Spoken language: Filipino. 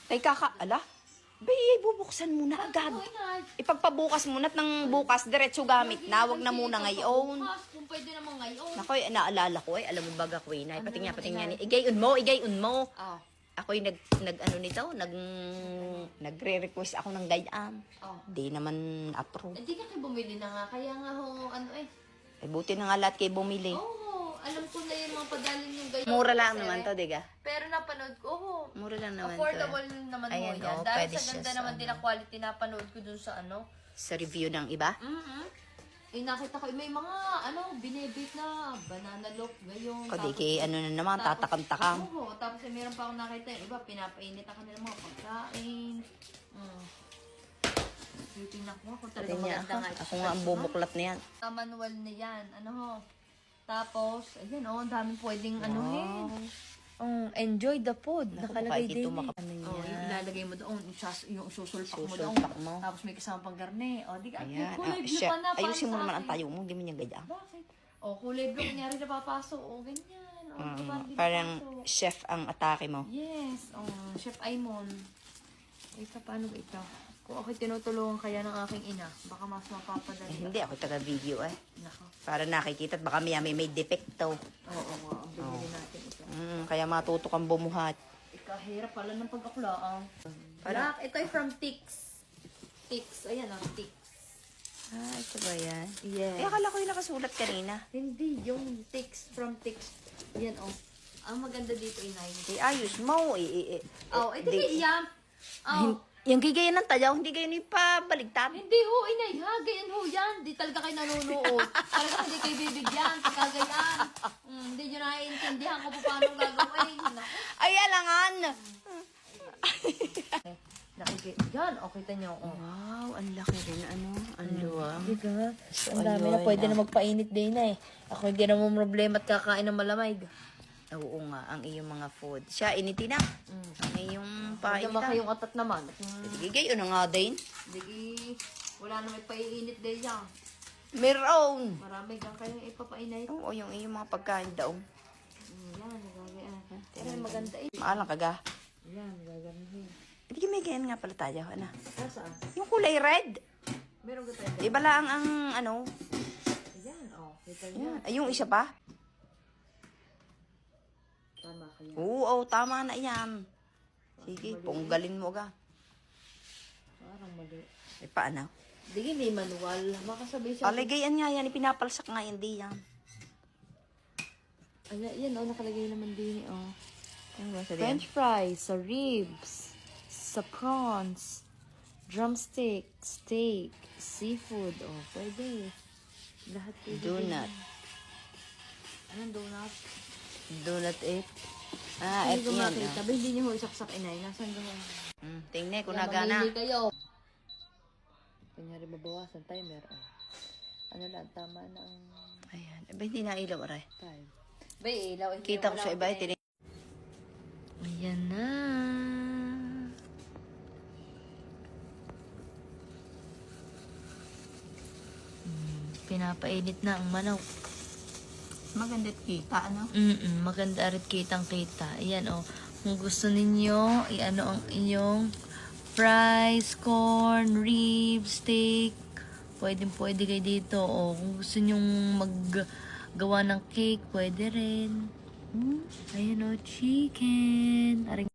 Ay, ala. Bay, bubuksan mo na agad. Ipagpabukas mo na at nang bukas, diretso gamit na. Wag na muna ngayon. Kung pwede naman ngayon. Naku, naalala ko alam mo baga ko na. Patingyan. Igayon mo. Oh. Ako'y nag-ano nito, nagre-request ako ng gayaan. Oh. Di naman approve. Hindi ka kayo bumili na nga. Kaya nga ho, Ay, buti na nga lahat kayo bumili. Oo, alam ko na yung mga padalin yung gaya. Mura lang naman to, diga? Pero napanood ko, Mura lang naman affordable to. naman Ayan, mo yan. oh, Dahil pwede sa siya ganda sa naman din ang quality napanood ko dun sa Sa review ng iba? nakita ko, may mga, binibit na banana loaf, gayon. O, di kay na naman, tatakam-takam. Oo, tapos meron pa akong nakita yung iba, pinapainit ang kanilang mga pagkain. Titingnan ko kung talagang maganda nga. Ako nga ang bubuklat na yan. Manual na yan, Tapos, ayan, ang daming pwedeng enjoy the food. Nakalagay din. Ilalagay mo doon, yung susulpak mo doon. Tapos may kasama pang garne. O, di ka, kulay blue ka na. Ayusin mo naman ang tayo mo, hindi mo niya gaya. Bakit? O, kulay blue, kunyari na papasok. O, ganyan. O, Parang chef ang atake mo. Yes. O, Chef Aimon. Ito, paano ba ito? Kung ako'y tinutulungan kaya ng aking ina, baka mas mapapadali. Hindi, ako taga-video Nako. Para nakikita at baka may defecto. Oo, ang bibili natin ito. Kaya matuto kang bumuhat. Ikahirap pala ng pag-aklaan. Black, ito ay from Tix. Tix, ayan Tix. Ito ba yan? Yes. Akala ko yung nakasulat kanina. Hindi, yung Tix, from Tix. Yan, Ang maganda dito, inay. Ayos mo. Ito kaya. Yung gigaya ng tayaw, hindi kayo ni pabaligtad. Hindi ho, inay, ha? Gayan ho yan. Di talaga kayo nanonood. Talaga hindi kayo bibigyan. Pagkagayan. Hindi nyo naiintindihan ko paano gagawin. Ay, alangan! Yan, kita nyo. Wow, ang laki rin. Ang luwang. Diba? Ang dami na pwede na magpainit din na Ako hindi na mo problema at kakain ng malamig. Oo nga, ang iyong mga food. Siya, initin na. Ang iyong Hindi painitan. kayong atat naman. Sige, yun na nga din. Hindi, wala na may paiinit din yan. Meron. Marami kang kayong ipapainit. Oo, yung iyong mga pagkain daw. Yan, nagagaya. Pero maganda Maalang kaga. Yan, nagagamihin. Hindi may ganyan nga pala tayo. Saan? Yung kulay red. Meron ka tayo. Iba lang ang Ayan, kita niya. Ay, yung isa pa. Tama kaya. Oo, tama na yan. Sige, punggalin mo ga. Parang mali. Paano? Hindi, may manual. Makasabay siya. Alagayan nga yan, ipinapalsak nga yan, di yan. Yan, nakalagay naman din, Ano ba sa French fries, sa ribs, sa prawns, drumstick, steak, seafood, pwede. Lahat pwede. Donut. Anong donut? Donut it. Hindi ko yan. makita. Ba, hindi niyo ho isaksak, inay. Nasaan doon? Tingnan, kung Kaya nagana. mamili kayo. Kunyari, mabawasan timer. Lang, tama na ang Ayan. Ba, hindi na ilaw, aray. time. Ba, ilaw. Kita ko sa iba, Ayan na. Pinapainit na ang manok. Maganda't kita, Maganda rin kitang-kita. Ayan, Kung gusto ninyo, ang inyong fries, corn, ribs, steak. Pwede kayo dito. Kung gusto nyong maggawa ng cake, pwede rin. Ayan, chicken.